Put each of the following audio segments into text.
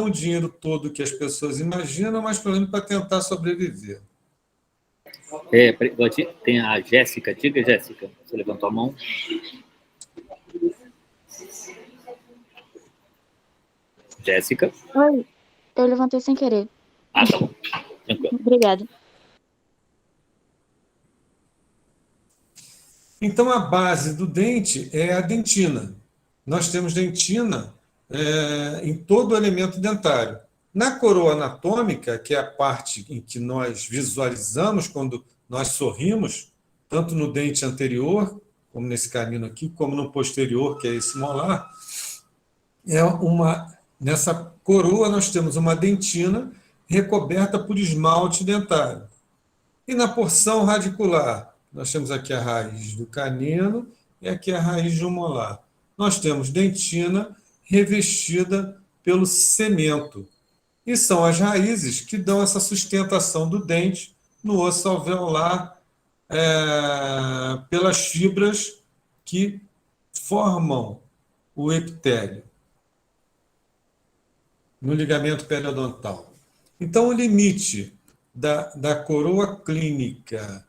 o dinheiro todo que as pessoas imaginam, mas pelo menos para tentar sobreviver. Tem a Jéssica. Diga, Jéssica. Você levantou a mão. Jéssica. Oi, eu levantei sem querer. Ah, tá bom. Tranquilo. Obrigada. Então, a base do dente é a dentina. Nós temos dentina em todo o elemento dentário. Na coroa anatômica, que é a parte em que nós visualizamos quando nós sorrimos, tanto no dente anterior, como nesse canino aqui, como no posterior, que é esse molar, nessa coroa nós temos uma dentina recoberta por esmalte dentário. E na porção radicular, nós temos aqui a raiz do canino e aqui a raiz do molar. Nós temos dentina revestida pelo cemento. E são as raízes que dão essa sustentação do dente no osso alveolar pelas fibras que formam o epitélio no ligamento periodontal. Então, o limite da coroa clínica,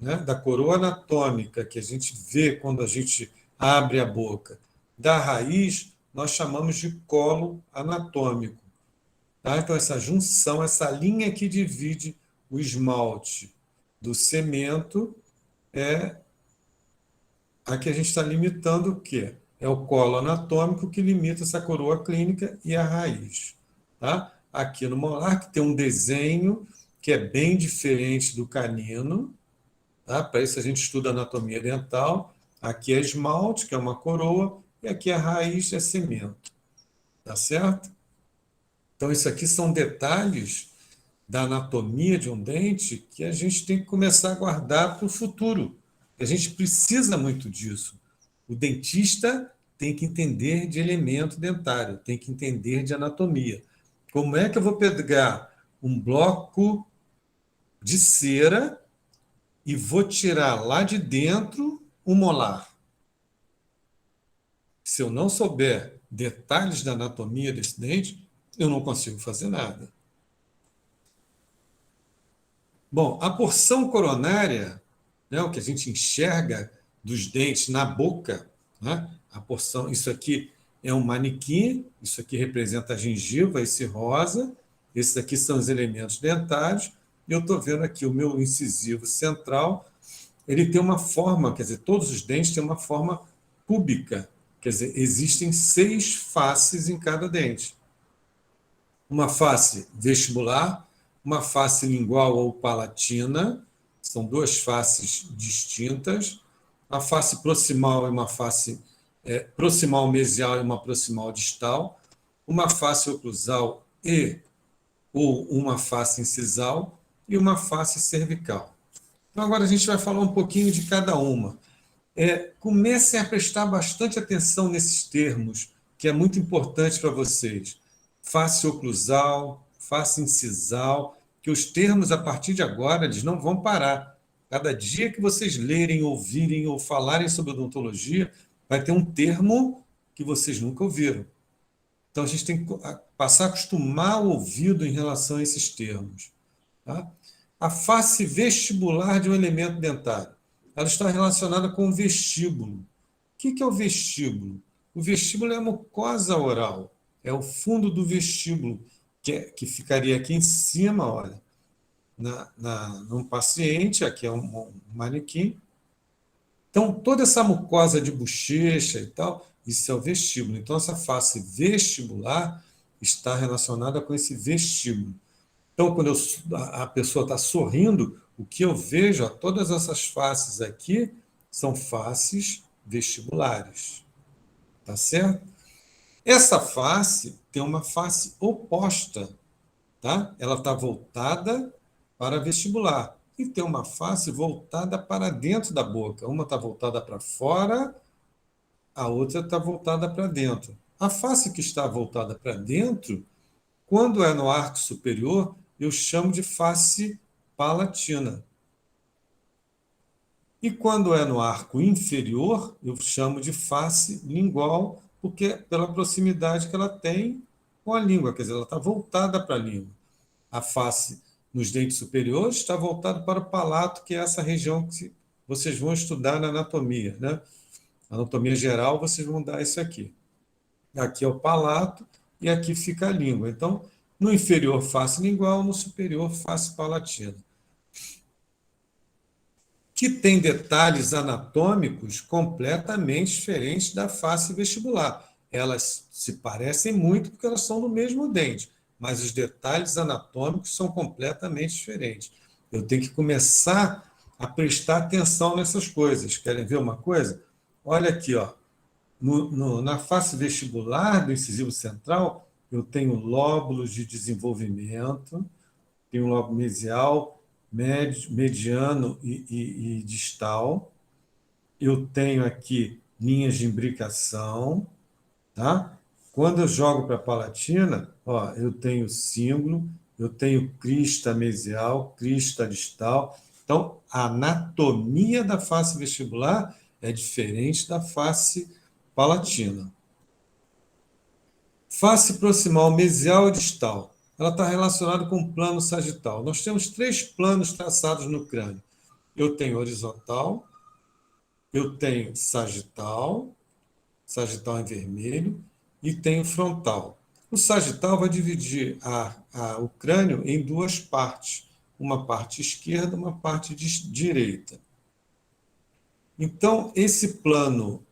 né, da coroa anatômica, que a gente vê quando a gente abre a boca, da raiz, nós chamamos de colo anatômico. Tá? Então, essa junção, essa linha que divide o esmalte do cemento é a que a gente está limitando o quê? É o colo anatômico que limita essa coroa clínica e a raiz. Tá? Aqui no molar, que tem um desenho que é bem diferente do canino. Tá? Para isso a gente estuda anatomia dental. Aqui é esmalte, que é uma coroa, e aqui a raiz é cemento. Tá certo? Então, isso aqui são detalhes da anatomia de um dente que a gente tem que começar a guardar para o futuro. A gente precisa muito disso. O dentista tem que entender de elemento dentário, tem que entender de anatomia. Como é que eu vou pegar um bloco de cera e vou tirar lá de dentro o molar? Se eu não souber detalhes da anatomia desse dente, eu não consigo fazer nada. Bom, a porção coronária, né, o que a gente enxerga dos dentes na boca, né, a porção, isso aqui é um manequim, isso aqui representa a gengiva, esse rosa, esses aqui são os elementos dentários, e eu estou vendo aqui o meu incisivo central, ele tem uma forma, quer dizer, todos os dentes têm uma forma cúbica, quer dizer, existem 6 faces em cada dente. Uma face vestibular, uma face lingual ou palatina, são 2 faces distintas, a face proximal é uma face proximal mesial e uma proximal distal, uma face oclusal ou uma face incisal e uma face cervical. Então, agora a gente vai falar um pouquinho de cada uma. Comecem a prestar bastante atenção nesses termos, que é muito importante para vocês. Face oclusal, face incisal, que os termos, a partir de agora, eles não vão parar. Cada dia que vocês lerem, ouvirem ou falarem sobre odontologia, vai ter um termo que vocês nunca ouviram. Então, a gente tem que passar a acostumar o ouvido em relação a esses termos. Tá? A face vestibular de um elemento dentário. Ela está relacionada com o vestíbulo. O que é o vestíbulo? O vestíbulo é a mucosa oral. É o fundo do vestíbulo, que ficaria aqui em cima, olha, num paciente, aqui é um manequim. Então, toda essa mucosa de bochecha e tal, isso é o vestíbulo. Então, essa face vestibular está relacionada com esse vestíbulo. Então, quando a pessoa está sorrindo, o que eu vejo, todas essas faces aqui são faces vestibulares. Tá certo? Essa face tem uma face oposta, tá? Ela está voltada para vestibular e tem uma face voltada para dentro da boca. Uma está voltada para fora, a outra está voltada para dentro. A face que está voltada para dentro, quando é no arco superior, eu chamo de face palatina. E quando é no arco inferior, eu chamo de face lingual, porque pela proximidade que ela tem com a língua, quer dizer, ela está voltada para a língua. A face nos dentes superiores está voltada para o palato, que é essa região que vocês vão estudar na anatomia, né? Anatomia geral, vocês vão dar isso aqui. Aqui é o palato e aqui fica a língua. Então, no inferior, face lingual, no superior, face palatina. Que tem detalhes anatômicos completamente diferentes da face vestibular. Elas se parecem muito porque elas são do mesmo dente, mas os detalhes anatômicos são completamente diferentes. Eu tenho que começar a prestar atenção nessas coisas. Querem ver uma coisa? Olha aqui, ó. Na face vestibular do incisivo central, eu tenho lóbulos de desenvolvimento, tenho um lobo mesial, mediano e distal. Eu tenho aqui linhas de imbricação, tá? Quando eu jogo para a palatina, ó, eu tenho símbolo, eu tenho crista mesial, crista distal. Então, a anatomia da face vestibular é diferente da face palatina. Face proximal mesial e distal. Ela está relacionada com o plano sagital. Nós temos 3 planos traçados no crânio. Eu tenho horizontal, eu tenho sagital, sagital em vermelho, e tenho frontal. O sagital vai dividir o crânio em 2 partes, uma parte esquerda, uma parte direita. Então, esse plano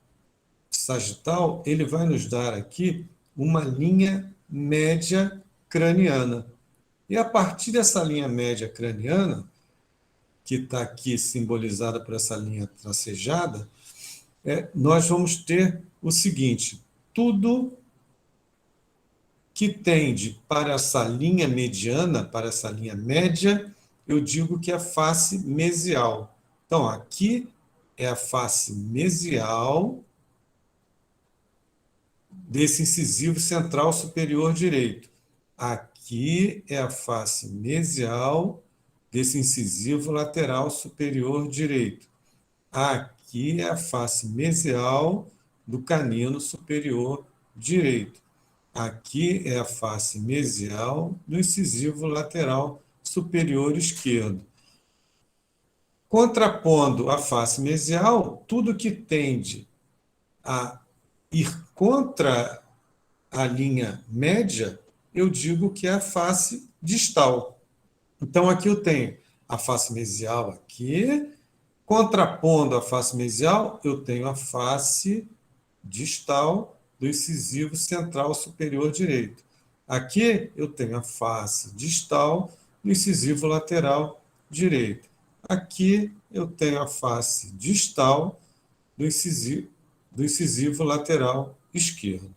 sagital, ele vai nos dar aqui uma linha média craniana. E a partir dessa linha média craniana, que está aqui simbolizada por essa linha tracejada, nós vamos ter o seguinte: tudo que tende para essa linha mediana, para essa linha média, eu digo que é a face mesial. Então, aqui é a face mesial desse incisivo central superior direito. Aqui é a face mesial desse incisivo lateral superior direito. Aqui é a face mesial do canino superior direito. Aqui é a face mesial do incisivo lateral superior esquerdo. Contrapondo a face mesial, tudo que tende a ir contra a linha média, eu digo que é a face distal. Então, aqui eu tenho a face mesial aqui, contrapondo a face mesial, eu tenho a face distal do incisivo central superior direito. Aqui eu tenho a face distal do incisivo lateral direito. Aqui eu tenho a face distal do incisivo lateral esquerdo.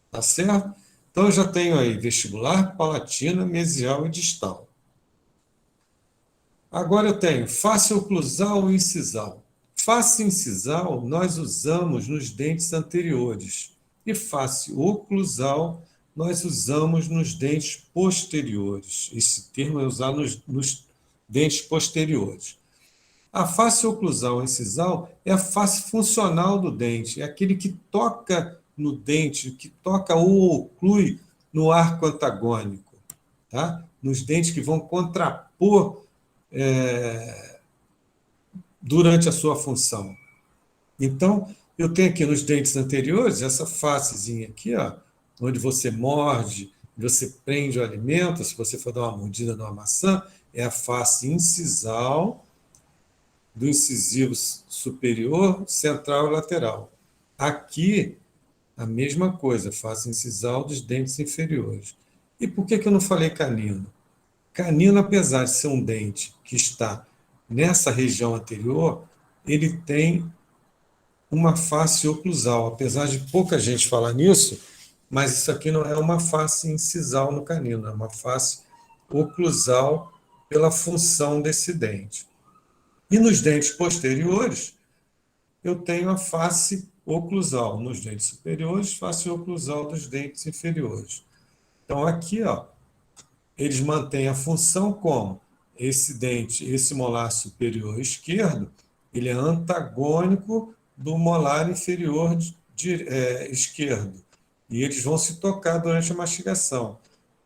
Tá certo? Então, eu já tenho aí vestibular, palatina, mesial e distal. Agora eu tenho face oclusal e incisal. Face incisal nós usamos nos dentes anteriores e face oclusal nós usamos nos dentes posteriores. Esse termo é usado nos dentes posteriores. A face oclusal e incisal é a face funcional do dente, é aquele que toca no dente, que toca ou oclui no arco antagônico, tá? Nos dentes que vão contrapor durante a sua função. Então, eu tenho aqui nos dentes anteriores essa facezinha aqui, ó, onde você morde, você prende o alimento, se você for dar uma mordida numa maçã, é a face incisal do incisivo superior, central e lateral. Aqui, a mesma coisa, face incisal dos dentes inferiores. E por que eu não falei canino? Canino, apesar de ser um dente que está nessa região anterior, ele tem uma face oclusal. Apesar de pouca gente falar nisso, mas isso aqui não é uma face incisal no canino, é uma face oclusal pela função desse dente. E nos dentes posteriores, eu tenho a face oclusal. Nos dentes superiores, face oclusal dos dentes inferiores. Então, aqui, ó, eles mantêm a função como esse dente, esse molar superior esquerdo, ele é antagônico do molar inferior esquerdo. e eles vão se tocar durante a mastigação.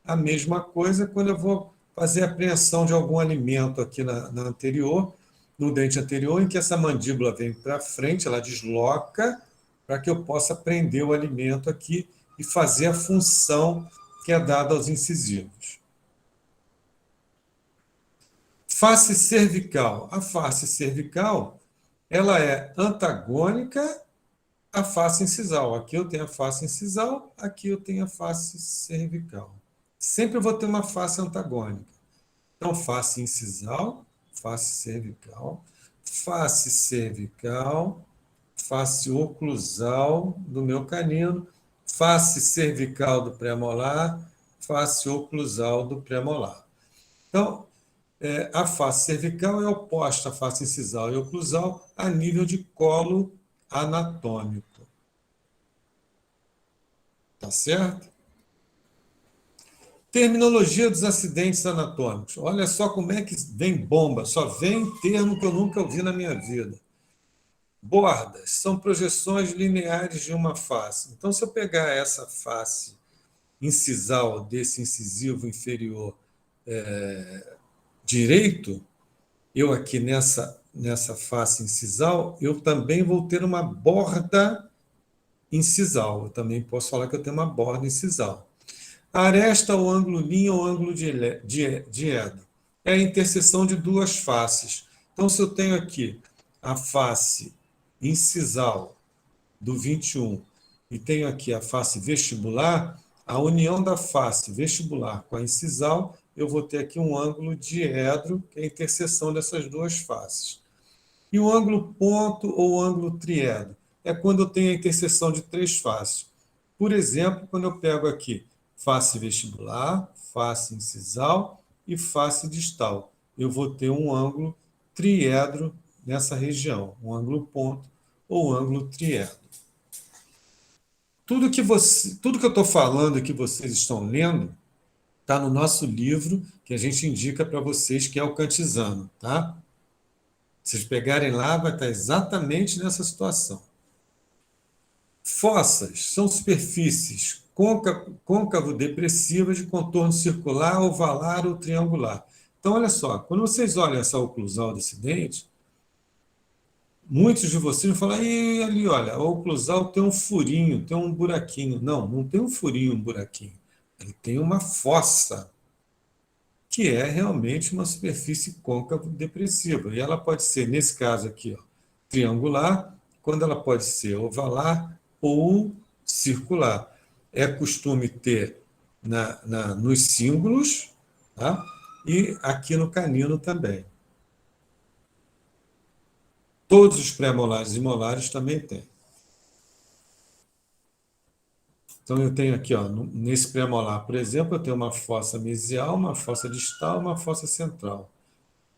A mesma coisa quando eu vou fazer a apreensão de algum alimento aqui na anterior, no dente anterior, em que essa mandíbula vem para frente, ela desloca para que eu possa prender o alimento aqui e fazer a função que é dada aos incisivos. Face cervical. A face cervical, ela é antagônica à face incisal. Aqui eu tenho a face incisal, aqui eu tenho a face cervical. Sempre eu vou ter uma face antagônica. Então, face incisal, face cervical, face oclusal do meu canino, face cervical do pré-molar, face oclusal do pré-molar. Então, a face cervical é oposta à face incisal e oclusal a nível de colo anatômico. Tá certo? Terminologia dos acidentes anatômicos. Olha só como é que vem bomba, só vem termo que eu nunca ouvi na minha vida. Bordas são projeções lineares de uma face. Então, se eu pegar essa face incisal desse incisivo inferior direito, eu aqui nessa face incisal, eu também vou ter uma borda incisal. Eu também posso falar que eu tenho uma borda incisal. A aresta, ou ângulo linha, ou ângulo diedro. É a interseção de duas faces. Então, se eu tenho aqui a face incisal do 21 e tenho aqui a face vestibular, a união da face vestibular com a incisal, eu vou ter aqui um ângulo diedro, que é a interseção dessas duas faces. E o ângulo ponto ou ângulo triedro é quando eu tenho a interseção de três faces. Por exemplo, quando eu pego aqui face vestibular, face incisal e face distal, eu vou ter um ângulo triedro nessa região, um ângulo ponto ou ângulo triedro. Tudo que eu estou falando e que vocês estão lendo está no nosso livro que a gente indica para vocês, que é o Cantizano, tá? Se vocês pegarem lá, vai estar exatamente nessa situação. Fossas são superfícies côncavo-depressivas de contorno circular, ovalar ou triangular. Então, olha só, quando vocês olham essa oclusal desse dente, muitos de vocês vão falar, e ali, olha, a oclusal tem um furinho, tem um buraquinho. Não, não tem um furinho, um buraquinho. Ele tem uma fossa, que é realmente uma superfície côncavo-depressiva. E ela pode ser, nesse caso aqui, ó, triangular, quando ela pode ser ovalar ou circular. É costume ter nos cíngulos, tá? E aqui no canino também. Todos os pré-molares e molares também têm. Então, eu tenho aqui, ó, nesse pré-molar, por exemplo, eu tenho uma fossa mesial, uma fossa distal, uma fossa central.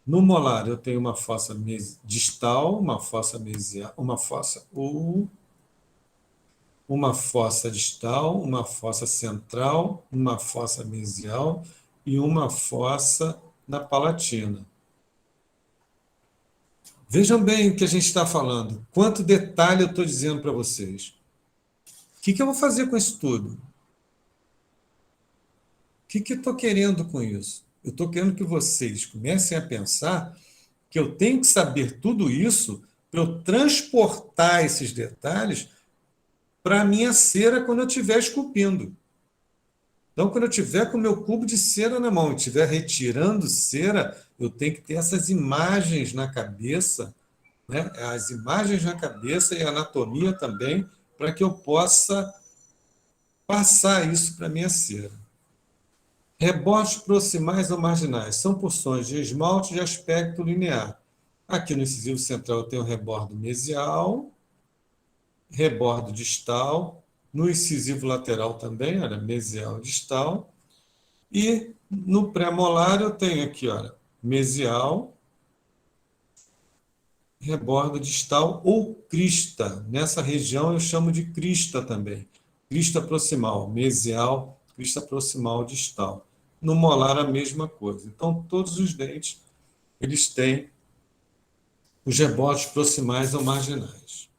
No molar, eu tenho uma fossa distal, uma fossa mesial, uma fossa distal, uma fossa central, uma fossa mesial e uma fossa na palatina. Vejam bem o que a gente está falando. Quanto detalhe eu estou dizendo para vocês. O que eu vou fazer com isso tudo? O que eu estou querendo com isso? Eu estou querendo que vocês comecem a pensar que eu tenho que saber tudo isso para eu transportar esses detalhes para a minha cera quando eu estiver esculpindo. Então, quando eu estiver com o meu cubo de cera na mão e estiver retirando cera, eu tenho que ter essas imagens na cabeça, né? As imagens na cabeça e a anatomia também, para que eu possa passar isso para a minha cera. Rebordes proximais ou marginais são porções de esmalte de aspecto linear. Aqui no incisivo central eu tenho rebordo mesial, rebordo distal, no incisivo lateral também, olha, mesial e distal, e no pré-molar eu tenho aqui, olha, mesial, rebordo distal ou crista. Nessa região eu chamo de crista também. Crista proximal, mesial, crista proximal distal. No molar a mesma coisa. Então todos os dentes eles têm os rebordos proximais ou marginais.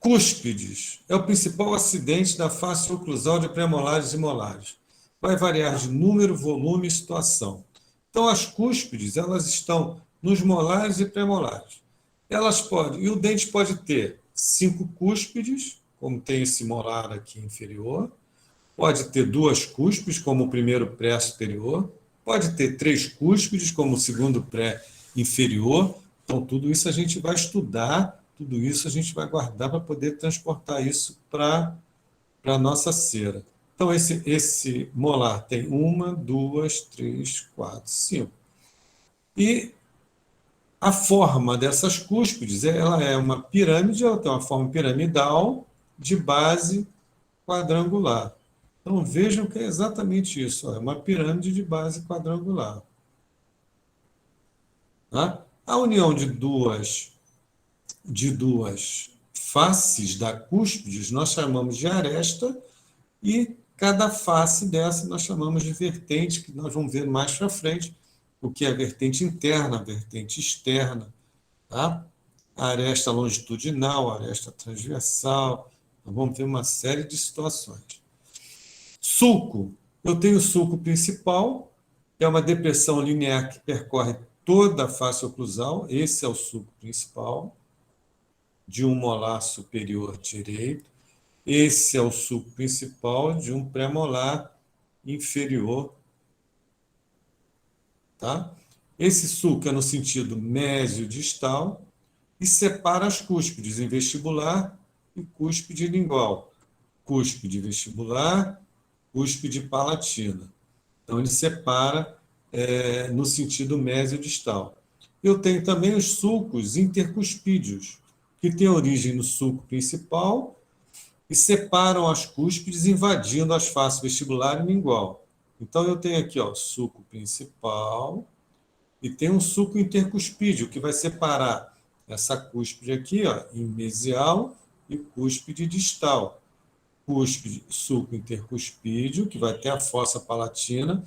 Cúspides é o principal acidente da face oclusal de premolares e molares. Vai variar de número, volume e situação. Então, as cúspides, elas estão nos molares e premolares. Elas podem, e o dente pode ter 5 cúspides, como tem esse molar aqui inferior, pode ter 2 cúspides, como o primeiro pré-superior, pode ter 3 cúspides, como o segundo pré-inferior. Então, tudo isso a gente vai estudar, tudo isso a gente vai guardar para poder transportar isso para a nossa cera. Então, esse molar tem 1, 2, 3, 4, 5. E a forma dessas cúspides, ela é uma pirâmide, ela tem uma forma piramidal de base quadrangular. Então, vejam que é exatamente isso, é uma pirâmide de base quadrangular. Tá? A união de duas faces da cúspide nós chamamos de aresta, e cada face dessa nós chamamos de vertente, que nós vamos ver mais para frente, o que é a vertente interna, a vertente externa, tá? A aresta longitudinal, a aresta transversal, nós vamos ver uma série de situações. Sulco. Eu tenho o sulco principal, que é uma depressão linear que percorre toda a face oclusal, esse é o sulco principal, de um molar superior direito. Esse é o sulco principal de um premolar inferior. Tá? Esse sulco é no sentido mésio-distal e separa as cúspides em vestibular e cúspide lingual. Cúspide vestibular, cúspide palatina. Então, ele separa no sentido mésio-distal. Eu tenho também os sulcos intercuspídeos, que têm origem no sulco principal e separam as cúspides, invadindo as faces vestibular e lingual. Então, eu tenho aqui o sulco principal e tem um sulco intercuspídeo, que vai separar essa cúspide aqui, em mesial e cúspide distal. Cúspide, sulco intercuspídeo, que vai até a fossa palatina,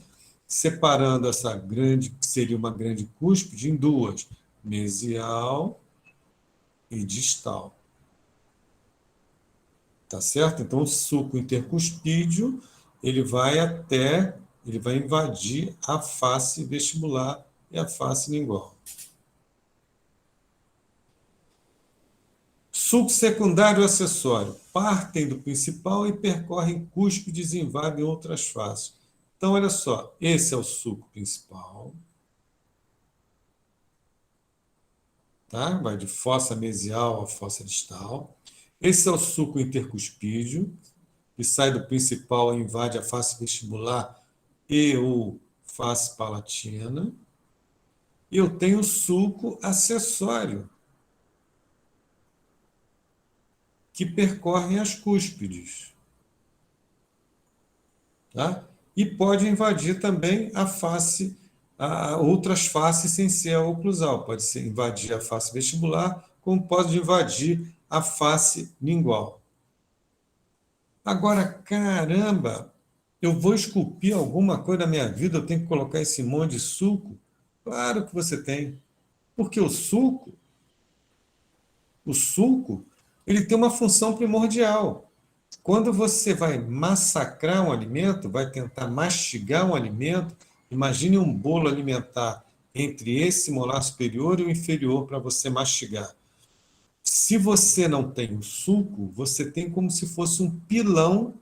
separando essa grande, que seria uma grande cúspide, em duas, mesial e distal. Tá certo? Então, o sulco intercuspídeo, ele vai invadir a face vestibular e a face lingual. Sulco secundário e acessório. Partem do principal e percorrem cúspides e invadem outras faces. Então, olha só, esse é o sulco principal. Tá? Vai de fossa mesial a fossa distal. Esse é o sulco intercuspídeo, que sai do principal e invade a face vestibular e ou face palatina. E eu tenho o sulco acessório, que percorre as cúspides. Tá? E pode invadir também a face, outras faces sem ser a oclusal. Pode invadir a face vestibular, como pode invadir a face lingual. Agora, caramba, eu vou esculpir alguma coisa na minha vida, eu tenho que colocar esse monte de sulco? Claro que você tem. Porque o sulco, ele tem uma função primordial. Quando você vai massacrar um alimento, vai tentar mastigar um alimento, imagine um bolo alimentar entre esse molar superior e o inferior para você mastigar. Se você não tem o sulco, você tem como se fosse um pilão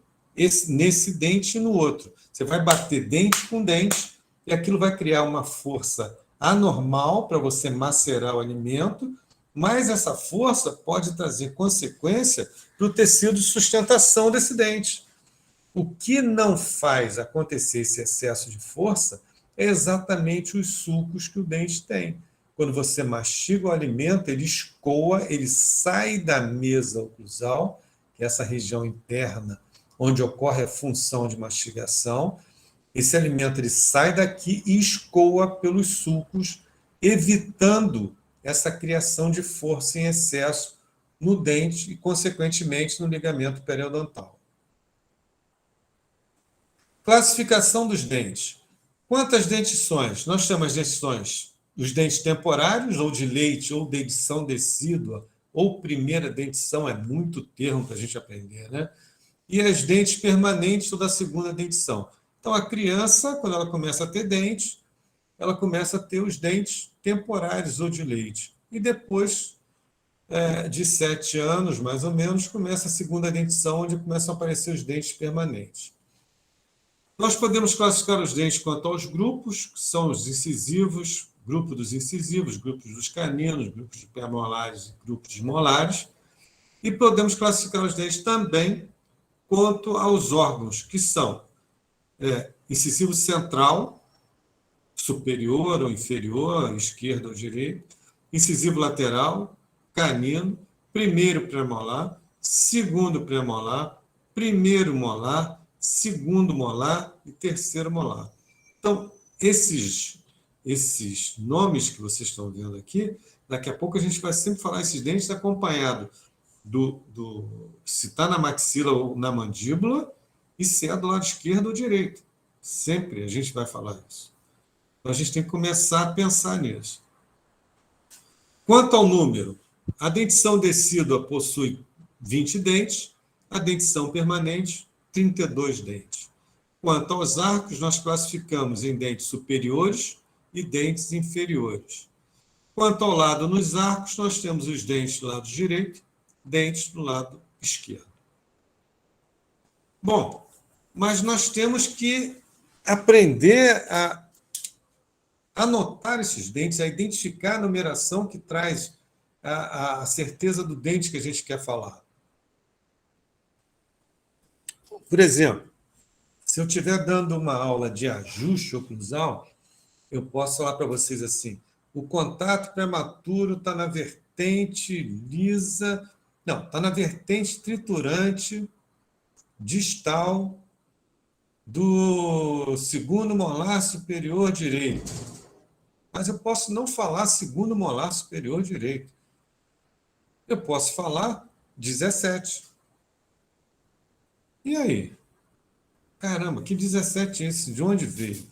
nesse dente e no outro. Você vai bater dente com dente e aquilo vai criar uma força anormal para você macerar o alimento, mas essa força pode trazer consequência para o tecido de sustentação desse dente. O que não faz acontecer esse excesso de força é exatamente os sulcos que o dente tem. Quando você mastiga o alimento, ele escoa, ele sai da mesa oclusal, que é essa região interna onde ocorre a função de mastigação. Esse alimento ele sai daqui e escoa pelos sulcos, evitando essa criação de força em excesso no dente e, consequentemente, no ligamento periodontal. Classificação dos dentes. Quantas dentições? Nós temos as dentições, os dentes temporários, ou de leite, ou de edição decídua, ou primeira dentição, é muito termo para a gente aprender, né? E as dentes permanentes ou da segunda dentição. Então, a criança, quando ela começa a ter dentes, ela começa a ter os dentes temporários ou de leite. E depois de 7 anos, mais ou menos, começa a segunda dentição, onde começam a aparecer os dentes permanentes. Nós podemos classificar os dentes quanto aos grupos, que são os incisivos, grupo dos incisivos, grupos dos caninos, grupos de pré-molares e grupos de molares, e podemos classificar os dentes também quanto aos órgãos, que são incisivo central, superior ou inferior, esquerdo ou direito, incisivo lateral, canino, primeiro premolar, segundo premolar, primeiro molar, segundo molar e terceiro molar. Então, esses nomes que vocês estão vendo aqui, daqui a pouco a gente vai sempre falar esses dentes acompanhado se está na maxila ou na mandíbula e se é do lado esquerdo ou direito. Sempre a gente vai falar isso. Então, a gente tem que começar a pensar nisso. Quanto ao número, a dentição decídua possui 20 dentes, a dentição permanente, 32 dentes. Quanto aos arcos, nós classificamos em dentes superiores e dentes inferiores. Quanto ao lado nos arcos, nós temos os dentes do lado direito, dentes do lado esquerdo. Bom, mas nós temos que aprender a anotar esses dentes, a identificar a numeração que traz a certeza do dente que a gente quer falar. Por exemplo, se eu estiver dando uma aula de ajuste oclusal, eu posso falar para vocês assim, o contato prematuro está na vertente lisa, não, está na vertente triturante distal do segundo molar superior direito. Mas eu posso não falar segundo molar superior direito. Eu posso falar 17. E aí? Caramba, que 17 é esse? De onde veio?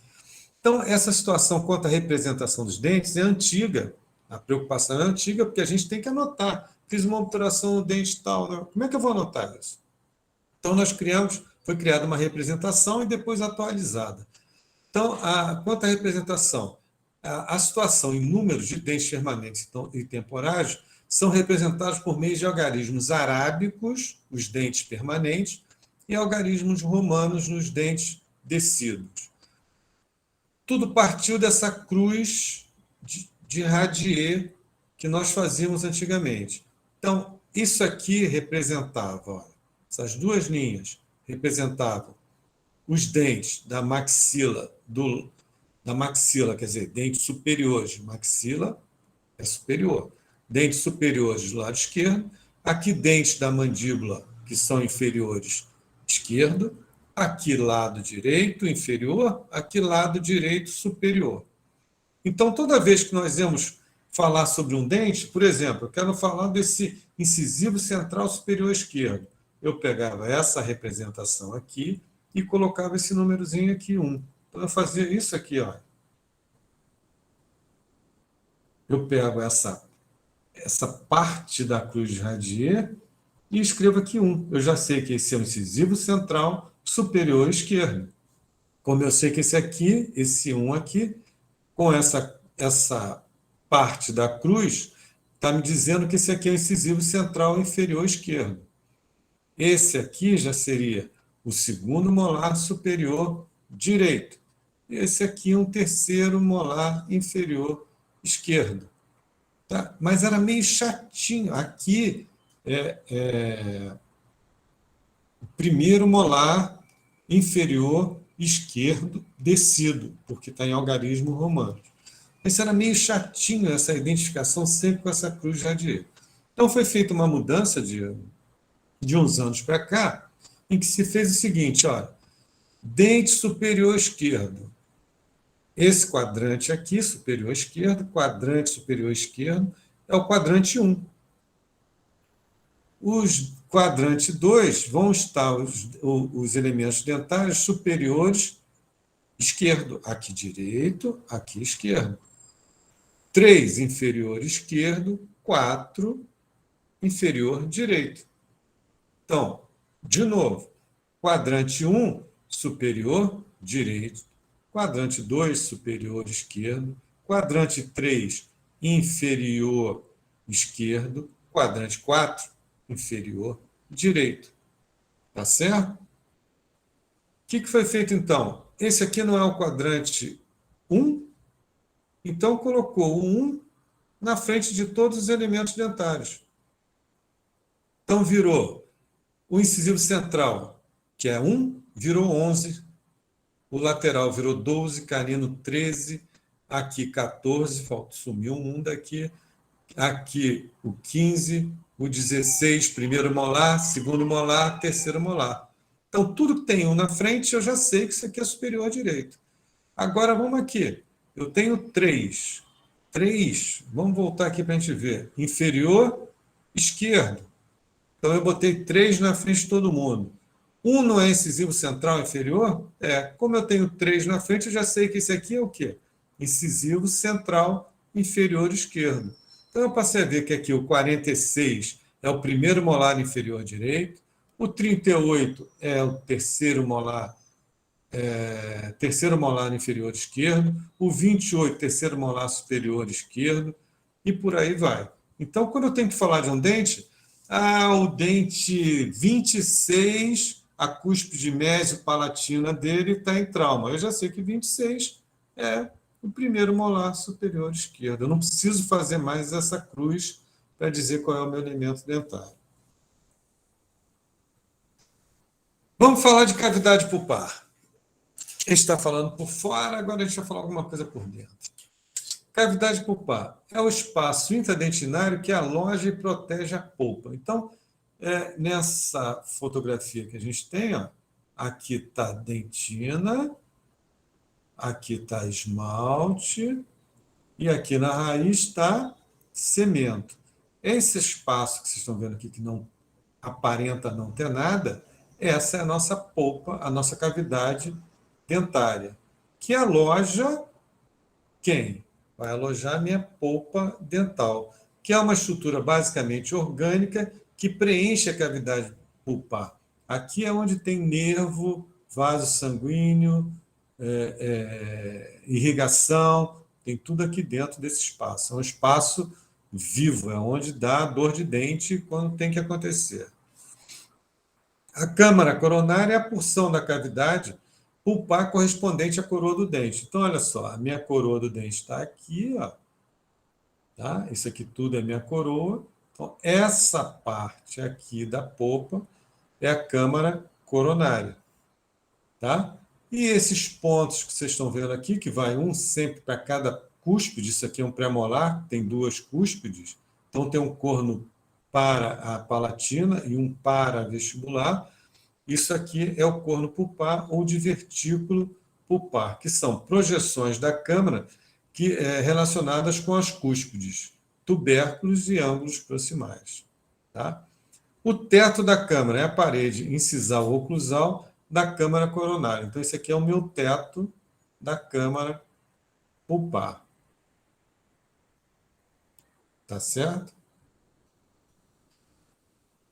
Então, essa situação quanto à representação dos dentes é antiga. A preocupação é antiga, porque a gente tem que anotar. Fiz uma obturação no dente tal. Né? Como é que eu vou anotar isso? Então, foi criada uma representação e depois atualizada. Então, quanto à representação, a situação e números de dentes permanentes e temporários são representados por meio de algarismos arábicos, os dentes permanentes, e algarismos romanos nos dentes decíduos. Tudo partiu dessa cruz de Radier que nós fazíamos antigamente. Então, isso aqui representava, essas duas linhas representavam os dentes da maxila, quer dizer, dentes superiores, maxila é superior, dentes superiores do lado esquerdo, aqui dentes da mandíbula, que são inferiores, esquerdo, aqui lado direito inferior, aqui lado direito superior. Então, toda vez que nós íamos falar sobre um dente, por exemplo, eu quero falar desse incisivo central superior esquerdo, eu pegava essa representação aqui e colocava esse númerozinho aqui, 1. Então, eu fazia isso aqui, ó. Eu pego essa parte da cruz de Radier e escrevo aqui 1. Eu já sei que esse é o incisivo central superior esquerdo. Como eu sei que esse 1 aqui, com essa parte da cruz, está me dizendo que esse aqui é o incisivo central inferior esquerdo. Esse aqui já seria o segundo molar superior direito. Esse aqui é um terceiro molar inferior esquerdo. Tá? Mas era meio chatinho. Aqui o primeiro molar inferior esquerdo descido, porque está em algarismo romano. Isso era meio chatinho, essa identificação sempre com essa cruz de Radier. Então foi feita uma mudança de uns anos para cá, em que se fez o seguinte, olha, dente superior esquerdo. Esse quadrante aqui, superior esquerdo, quadrante superior esquerdo, é o quadrante 1. Os quadrante 2 vão estar os elementos dentários superiores esquerdo, aqui direito, aqui esquerdo. 3 inferior esquerdo, 4 inferior direito. Então, de novo, quadrante 1, superior direito. Quadrante 2, superior esquerdo. Quadrante 3, inferior esquerdo. Quadrante 4, inferior direito. Tá certo? O que foi feito, então? Esse aqui não é o quadrante 1, então colocou o 1 na frente de todos os elementos dentários. Então, virou o incisivo central, que é 1, virou 11. O lateral virou 12, canino 13. Aqui 14, sumiu um daqui. Aqui o 15, o 16, primeiro molar, segundo molar, terceiro molar. Então, tudo que tem 1 na frente, eu já sei que isso aqui é superior direito. Agora, vamos aqui. Eu tenho 3. 3, vamos voltar aqui para a gente ver. Inferior esquerdo. Então, eu botei 3 na frente de todo mundo. 1 não é incisivo central inferior? Como eu tenho 3 na frente, eu já sei que esse aqui é o quê? Incisivo central inferior esquerdo. Então, eu passei a ver que aqui o 46 é o primeiro molar inferior direito, o 38 é o terceiro molar inferior esquerdo, o 28, terceiro molar superior esquerdo, e por aí vai. Então, quando eu tenho que falar de um dente, o dente 26, a cúspide mesio-palatina dele está em trauma. Eu já sei que 26 é o primeiro molar superior esquerdo. Eu não preciso fazer mais essa cruz para dizer qual é o meu elemento dentário. Vamos falar de cavidade pulpar. A gente está falando por fora, agora a gente vai falar alguma coisa por dentro. Cavidade pulpar é o espaço intradentinário que aloja e protege a polpa. Então, nessa fotografia que a gente tem, aqui está dentina, aqui está esmalte, e aqui na raiz está cemento. Esse espaço que vocês estão vendo aqui, que não aparenta não ter nada, essa é a nossa polpa, a nossa cavidade dentária, que aloja quem? Vai alojar a minha polpa dental, que é uma estrutura basicamente orgânica que preenche a cavidade pulpar. Aqui é onde tem nervo, vaso sanguíneo, irrigação, tem tudo aqui dentro desse espaço. É um espaço vivo, é onde dá dor de dente quando tem que acontecer. A câmara coronária é a porção da cavidade pulpar correspondente à coroa do dente. Então, olha só, a minha coroa do dente está aqui, tá? Isso aqui tudo é minha coroa. Então, essa parte aqui da polpa é a câmara coronária, tá? E esses pontos que vocês estão vendo aqui, que vai um sempre para cada cúspide, isso aqui é um premolar, tem 2 cúspides, então tem um corno para a palatina e um para a vestibular. Isso aqui é o corno pulpar ou divertículo pulpar, que são projeções da câmara relacionadas com as cúspides, tubérculos e ângulos proximais. Tá? O teto da câmara é a parede incisal ou oclusal da câmara coronária. Então, esse aqui é o meu teto da câmara pulpar. Tá certo?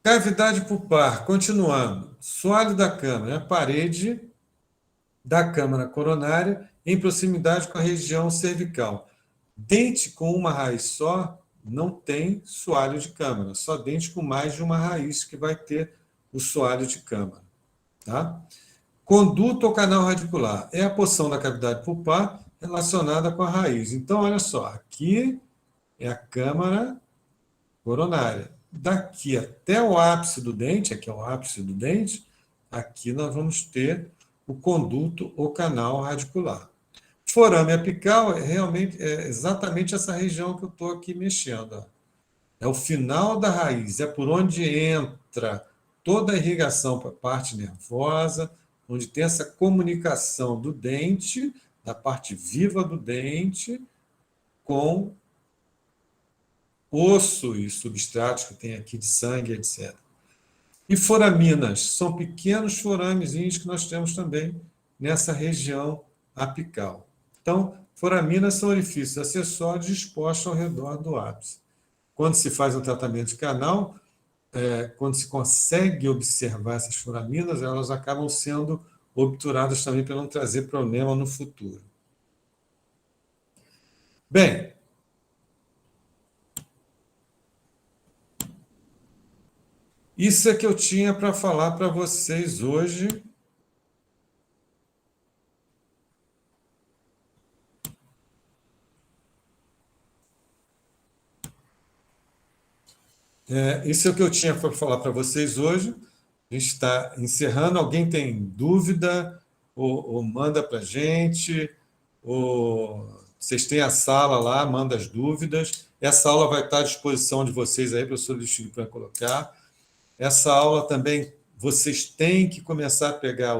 Cavidade pulpar, continuando. Soalho da câmara é a parede da câmara coronária em proximidade com a região cervical. Dente com uma raiz só não tem soalho de câmara, só dente com mais de uma raiz que vai ter o soalho de câmara. Tá? Conduto ou canal radicular é a porção da cavidade pulpar relacionada com a raiz. Então, olha só, aqui é a câmara coronária. Daqui até o ápice do dente, aqui é o ápice do dente, aqui nós vamos ter o conduto ou canal radicular. Forame apical é exatamente essa região que eu estou aqui mexendo. É o final da raiz, é por onde entra toda a irrigação para a parte nervosa, onde tem essa comunicação do dente, da parte viva do dente, com osso e substratos que tem aqui de sangue, etc. E foraminas, são pequenos foramezinhos que nós temos também nessa região apical. Então, foraminas são orifícios acessórios dispostos ao redor do ápice. Quando se faz um tratamento de canal, quando se consegue observar essas foraminas, elas acabam sendo obturadas também para não trazer problema no futuro. Bem, isso é que eu tinha para falar para vocês hoje. Isso é o que eu tinha para falar para vocês hoje. A gente está encerrando. Alguém tem dúvida? Ou manda para a gente, ou vocês têm a sala lá, manda as dúvidas. Essa aula vai estar à disposição de vocês aí, professor Lixo, para colocar. Essa aula também, vocês têm que começar a pegar